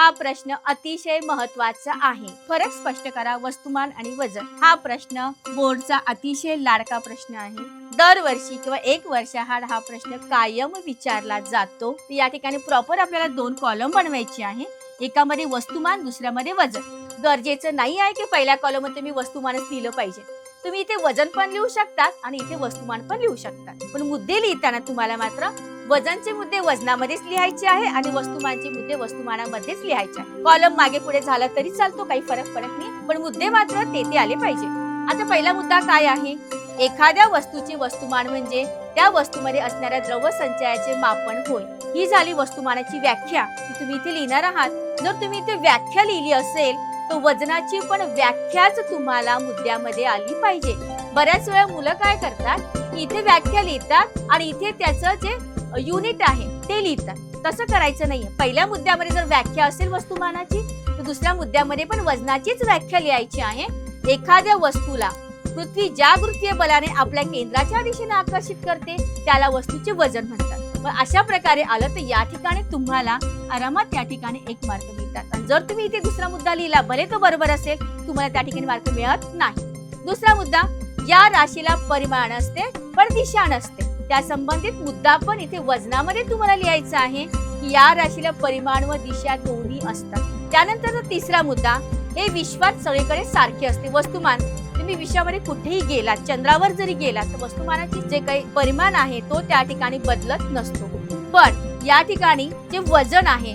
हा प्रश्न अतिशय महत्वाचा आहे. फरक स्पष्ट करा वस्तुमान आणि वजन. हा प्रश्न बोर्डचा अतिशय लाडका प्रश्न आहे. दरवर्षी किंवा 1 वर्षाआड हा प्रश्न कायम विचारला जातो. या ठिकाणी प्रॉपर आपल्याला 2 कॉलम बनवायचे आहे. एकामध्ये वस्तुमान, दुसऱ्यामध्ये वजन. गरजेचं नाही आहे की पहिल्या कॉलम मध्ये तुम्ही वस्तुमानच लिहिलं पाहिजे. तुम्ही इथे वजन पण लिहू शकतात आणि इथे वस्तुमान पण लिहू शकतात. पण मुद्दे लिहिताना तुम्हाला मात्र वजनचे मुद्दे वजनामध्येच लिहायचे आहे आणि वस्तुमानचे मुद्दे वस्तुमानामध्येच लिहायचे आहे. कॉलम मागे पुढे झाला तरी चालतो, काही फरक पडत नाही, पण मुद्दे मात्र ते आले पाहिजे. आता पहिला मुद्दा काय आहे? एखाद्या वस्तूचे वस्तुमान म्हणजे त्या वस्तूमध्ये असणाऱ्या द्रव्य संचयाचे मापन होय. ही झाली वस्तुमानाची व्याख्या. तुम्ही इथे लिहिणार आहात. जर तुम्ही इथे व्याख्या लिहिली असेल तर वजनाची पण व्याख्याच तुम्हाला मुद्द्यामध्ये आली पाहिजे. बऱ्याच वेळा मुलं काय करतात, इथे व्याख्या लिहितात आणि इथे त्याचं जे युनिट आहे ते लिहितात. तसं करायचं नाहीये. पहिल्या मुद्द्यामध्ये जर व्याख्या असेल वस्तुमानाची तर दुसऱ्या मुद्द्यामध्ये पण वजनाचीच व्याख्या लिहायची आहे. एखाद्या वस्तूला पृथ्वी ज्या गुरुत्वीय बलाने आपल्या केंद्राच्या दिशेने आकर्षित करते त्याला वस्तूचे वजन म्हणतात. मग अशा प्रकारे आलं तर या ठिकाणी तुम्हाला आरामात या ठिकाणी 1 मार्क मिळतात. आणि जर तुम्ही इथे दुसरा मुद्दा लिहिला, भले तो बरोबर असेल, तुम्हाला त्या ठिकाणी मार्क मिळत नाही. दुसरा मुद्दा, या राशीला परिमाण असते पण दिशा नसते. त्या संबंधित मुद्दा पण इथे वजनामध्ये तुम्हाला लिहायचा आहे की या राशीला परिमाण व दिशा दोन्ही असतात. त्यानंतर तिसरा मुद्दा, हे विश्वात सगळीकडे सारखे असते. वस्तुमान, तुम्ही विश्वामध्ये कुठेही गेलात, चंद्रावर जरी गेलात तर वस्तुमानाची जे काही परिमाण आहे तो त्या ठिकाणी बदलत नसतो. पण या ठिकाणी जे वजन आहे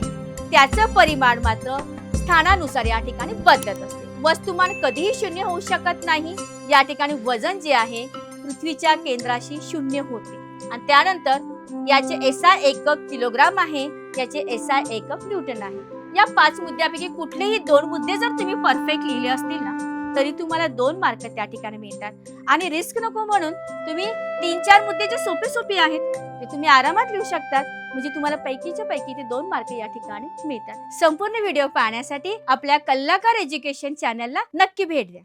त्याचं परिमाण मात्र स्थानानुसार या ठिकाणी बदलत असते. वस्तुमान कधीही 0 होऊ शकत नाही. या ठिकाणी वजन जे आहे पृथ्वीच्या केंद्राशी 0 होते. आणि त्यानंतर याचे SI एकक किलोग्राम आहे, याचे SI एकक न्यूटन आहे. या 5 मुद्द्यापैकी कुठलेही 2 मुद्दे जर तुम्ही परफेक्ट लिहिले असतील ना तरी तुम्हाला 2 मार्क त्या ठिकाणी मिळतात. आणि रिस्क नको म्हणून तुम्ही 3-4 मुद्दे जे सोपे आहेत ते तुम्ही आरामात लिहू शकतात. म्हणजे तुम्हाला पैकीच्या पैकी ते 2 मार्क या ठिकाणी मिळतात. संपूर्ण व्हिडिओ पाहण्यासाठी आपल्या कल्लाकार एज्युकेशन चॅनलला नक्की भेट द्या.